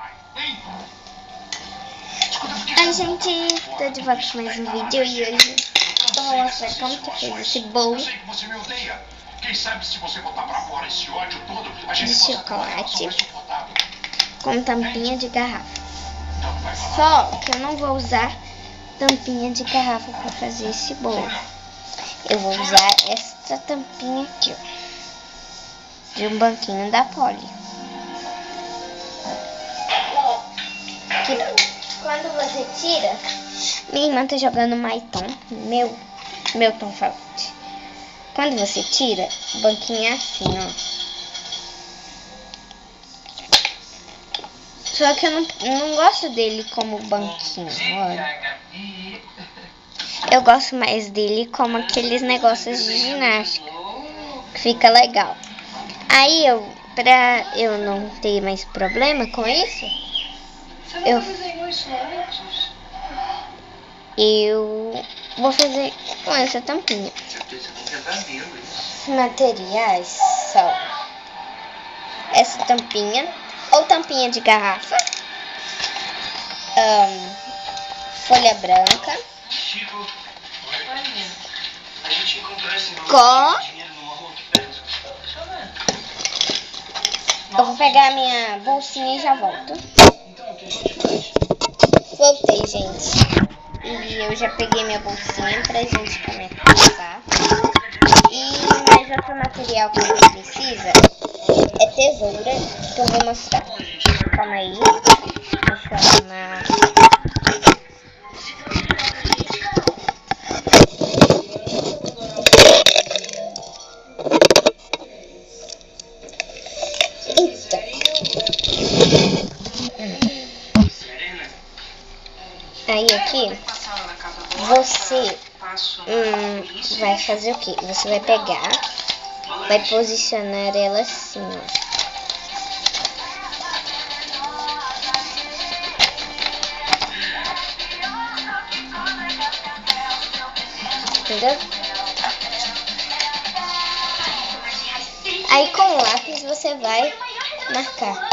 Oi gente, tô de volta com mais um vídeo e hoje eu vou mostrar como que fez esse bolo de chocolate com tampinha de garrafa. Só que eu não vou usar tampinha de garrafa para fazer esse bolo. Eu vou usar essa tampinha aqui, ó, de um banquinho da Polly. Quando você tira, minha irmã tá jogando Maiton, meu tom favorito. Quando você tira, o banquinho é assim, ó. Só que eu não gosto dele como banquinho, olha. Eu gosto mais dele como aqueles negócios de ginástica, que fica legal. Aí pra eu não ter mais problema com isso, eu vou fazer com essa tampinha. Os materiais são essa tampinha, ou tampinha de garrafa, folha branca, eu vou pegar a minha bolsinha e já volto. Voltei, gente. E eu já peguei minha bolsinha pra gente começar. E mais outro material que a gente precisa é tesoura, que eu vou mostrar. Calma aí. Deixa eu arrumar. Aí aqui, você vai fazer o que? Você vai pegar, vai posicionar ela assim, ó. Entendeu? Aí com o lápis você vai marcar.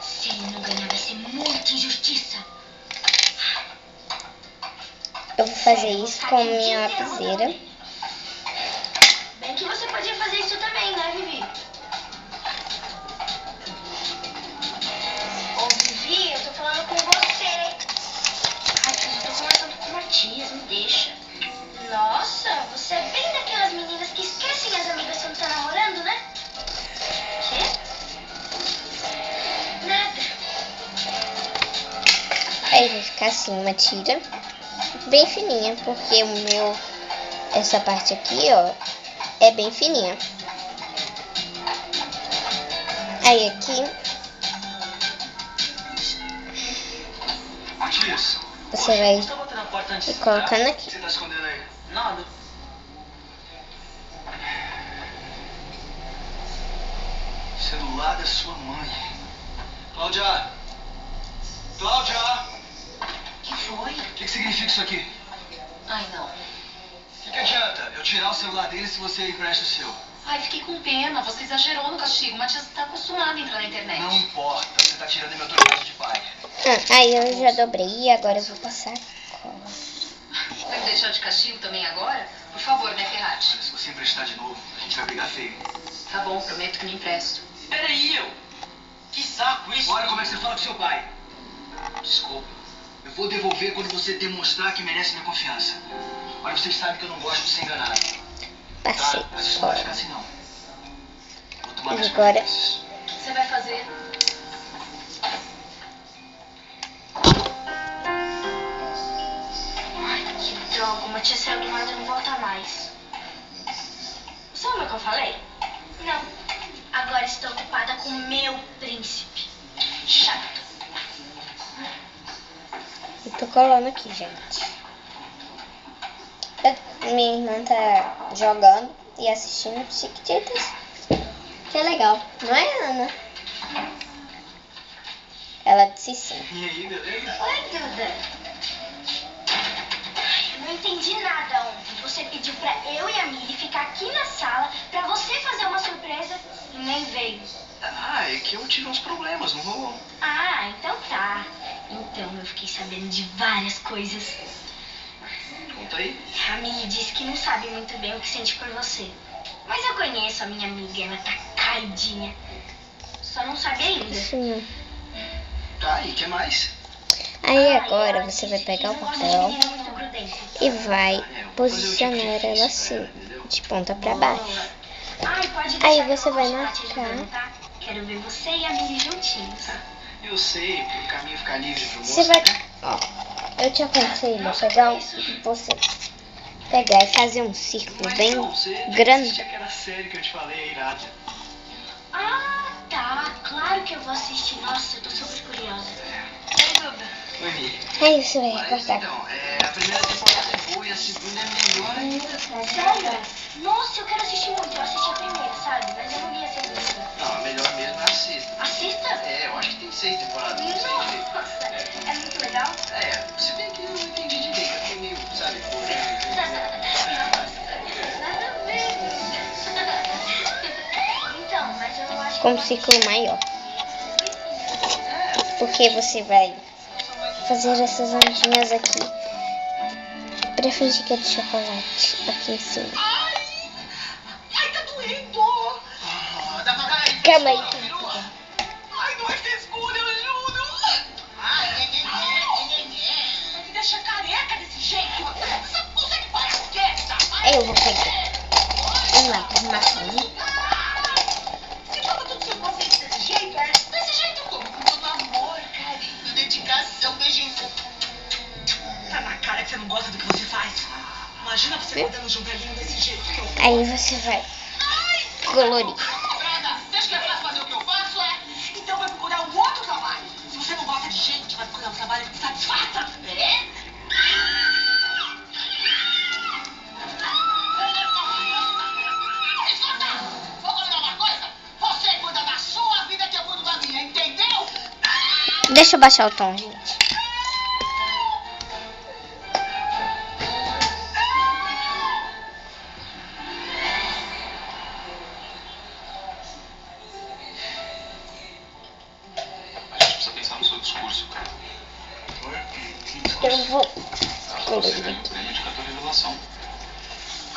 Se ele não ganhar, vai ser muita injustiça. Eu vou fazer isso com a minha lapiseira. Bem que você podia fazer isso também, né, Vivi? Ô, Vivi, eu tô falando com você. Ai, eu tô conversando com o Matias, me deixa. Nossa, você é bem daquelas meninas que esquecem as amigas quando tá namorando, né? Quê? Nada. Aí vai ficar assim, uma tira bem fininha, porque essa parte aqui, ó, é bem fininha. Aí aqui você vai ir colocando aqui. Você tá escondendo aí? Nada. Celular da sua mãe. Cláudia! Cláudia! Que foi? O que significa isso aqui? Ai, não. O que adianta eu tirar o celular dele se você empresta o seu? Ai, fiquei com pena. Você exagerou no castigo. O Matias tá acostumado a entrar na internet. Não importa, você tá tirando minha autoridade de pai. Aí eu já dobrei e agora eu vou passar cola. Vai me deixar de castigo também agora? Por favor, né, Ferrati? Se você emprestar de novo, a gente vai brigar feio. Tá bom, prometo que me empresto. Peraí, que saco isso? Olha como é que você fala com seu pai. Desculpa. Eu vou devolver quando você demonstrar que merece minha confiança. Mas vocês sabem que eu não gosto de ser enganado. Passei Tá? Mas isso não vai cola. ficar assim, não. Vou tomar E minhas agora? providências. Você vai fazer? Ai, que droga. O Matias saiu do nada e não volta mais. Você ouviu o que eu falei? Não. Agora estou ocupada com o meu príncipe. Chato. Eu tô colando aqui, gente. Minha irmã tá jogando e assistindo Chiquititas. Que é legal, não é, Ana? Ela disse sim. E aí, beleza? Oi, Duda. Ai, eu não entendi nada ontem. Você pediu pra eu e a Miri ficar aqui na sala pra você fazer uma surpresa e nem veio. Ah, é que eu tive uns problemas, não rolou. Ah, então tá. Então eu fiquei sabendo de várias coisas. Conta aí. A Miri disse que não sabe muito bem o que sente por você. Mas eu conheço a minha amiga, ela tá caidinha. Só não sabe ainda. Sim. Tá, e o que mais? Aí agora você vai pegar o papel e vai posicionar ela assim, de ponta pra baixo. Aí você vai marcar. Tá? Quero ver você e a Miri juntinhos. Eu sei, pro caminho ficar livre pro moço. Você vai. Ó, eu te aconselho a pegar você pegar e fazer um círculo bem grande. Aquela série que eu te falei, a irada. Ah, tá. Claro que eu vou assistir. Nossa, eu tô super curiosa. Oi, Duda. Oi, Mi. Aí você vai Mas cortar. então, a primeira temporada é boa e a segunda é melhor ainda. Sério? Nossa, eu quero assistir muito. Eu assisti a primeira, sabe? Mas eu não vi a segunda. Não, a melhor mesmo é a sexta. Assista? É, eu acho que tem 6 temporadas. Não sei direito. Nossa, é muito legal. Se bem que eu não entendi direito. Eu fiquei meio, sabe, Nada a ver. Então, mas eu acho que... Com um círculo maior. Porque você vai fazer essas ondinhas aqui pra fingir que é de chocolate aqui em cima. Ai, tá doendo! Dá pra dar aí. Calma aí. Ai, não é frescura, eu juro! Ai, vai me deixar careca desse jeito! Você consegue parar quieta? Eu vou pegar. Vamos lá, arrumação. Se tava tudo seu paciente desse jeito, desse jeito como? Com todo amor, carinho, dedicação, beijinho. Tá na cara que você não gosta do que você faz. Imagina você cuidando de um velhinho desse jeito que eu... Aí você vai colorir. Você acha que é fácil fazer o que eu faço, é? Então vai procurar um outro trabalho. Se você não gosta de gente, vai procurar um trabalho que te satisfaça. É? Escuta! Vou combinar uma coisa? Você cuida da sua vida que eu cuido da minha, entendeu? Deixa eu baixar o tom, gente. A gente precisa pensar no seu discurso, cara. Eu vou Você colorir ganhou o aqui. prêmio de cantor revelação.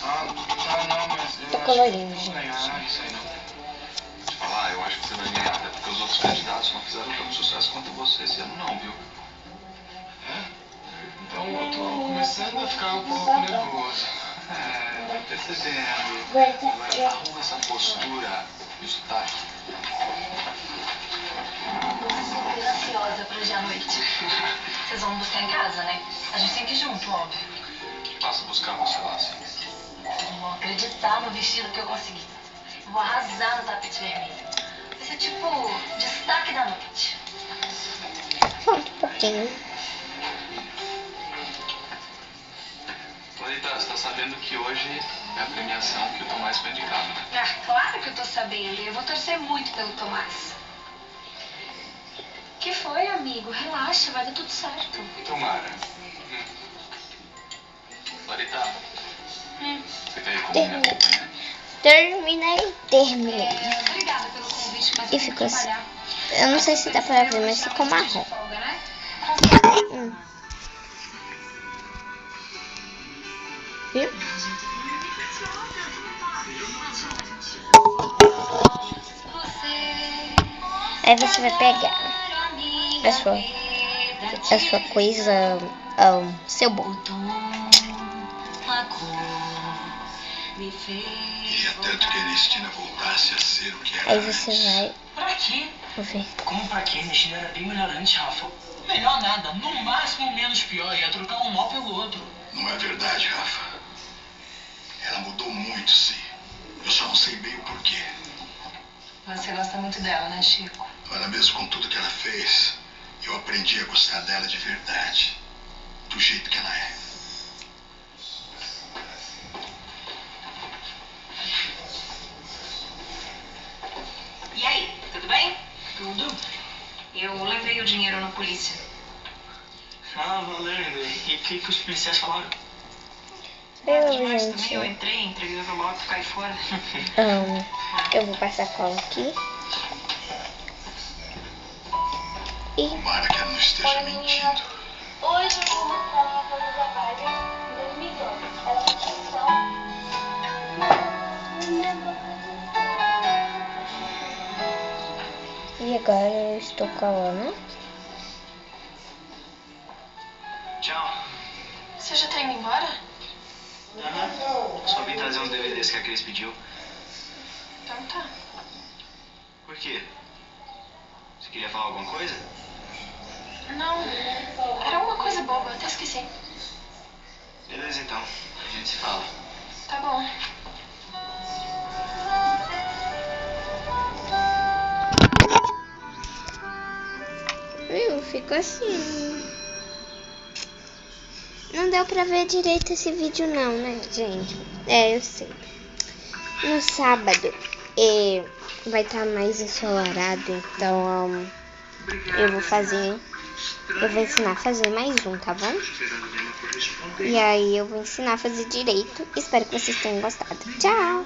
Não, mas... Tô colorindo, gente. Isso aí não. Te falar, eu acho que você vai ganhar, até porque os outros candidatos não fizeram tanto sucesso quanto você esse ano não, viu? Então eu tô começando a ficar um pouco nervoso. Tô percebendo. Vai, arruma essa postura e o sotaque. Super ansiosa pra hoje à noite. Vocês vão buscar em casa, né? A gente tem que ir junto, óbvio. Passa a buscar você lá, assim. Não vou acreditar no vestido que eu consegui. Vou arrasar no tapete vermelho. Vai ser tipo destaque da noite. Falta um pouquinho. Clarita, você tá sabendo que hoje é a premiação que o Tomás foi indicado, né? Ah, claro que eu tô sabendo. E eu vou torcer muito pelo Tomás. Que foi, amigo? Relaxa, vai dar tudo certo. Tomara. Clarita, você quer ir como minha acompanhante? Terminei. Obrigada pelo convite, mas E eu vou ficou assim. trabalhar. Eu não sei se dá pra ver, mas ficou marrom. Folga, né? Viu? Aí você vai pegar a sua coisa, seu bolo. Queria tanto que a Ernestina voltasse a ser o que era Aí você antes. vai Pra quê? ver. Como pra quê? Ernestina era bem melhor antes, Rafa. Melhor nada. No máximo menos pior. Ia trocar um mal pelo outro. Não é verdade, Rafa. Ela mudou muito, sim. Eu só não sei bem o porquê. Você gosta muito dela, né, Chico? Olha, mesmo com tudo que ela fez, eu aprendi a gostar dela de verdade. Do jeito que ela é. E aí, tudo bem? Tudo? Eu levei o dinheiro na polícia. Ah, valendo. E o que os policiais falaram? Mas também gente. eu entrei, entreguei o envelope e caí fora. Eu vou passar cola aqui. E Tomara que ela não esteja mentindo. Hoje eu vou mostrar minha coisa da Barbie em 2012. Ela é uma exposição. E agora eu estou colando. Tchau. Você já tá indo embora? Aham. Só vim trazer uns DVDs que a Cris pediu. Então tá. Por quê? Você queria falar alguma coisa? Não, era uma coisa boba, até esqueci. Beleza, então. A gente se fala. Tá bom. Viu? Ficou assim. Não deu pra ver direito esse vídeo não, né, gente? Eu sei. No sábado vai estar mais ensolarado, então eu vou ensinar a fazer mais um, tá bom? E aí eu vou ensinar a fazer direito. Espero que vocês tenham gostado. Tchau!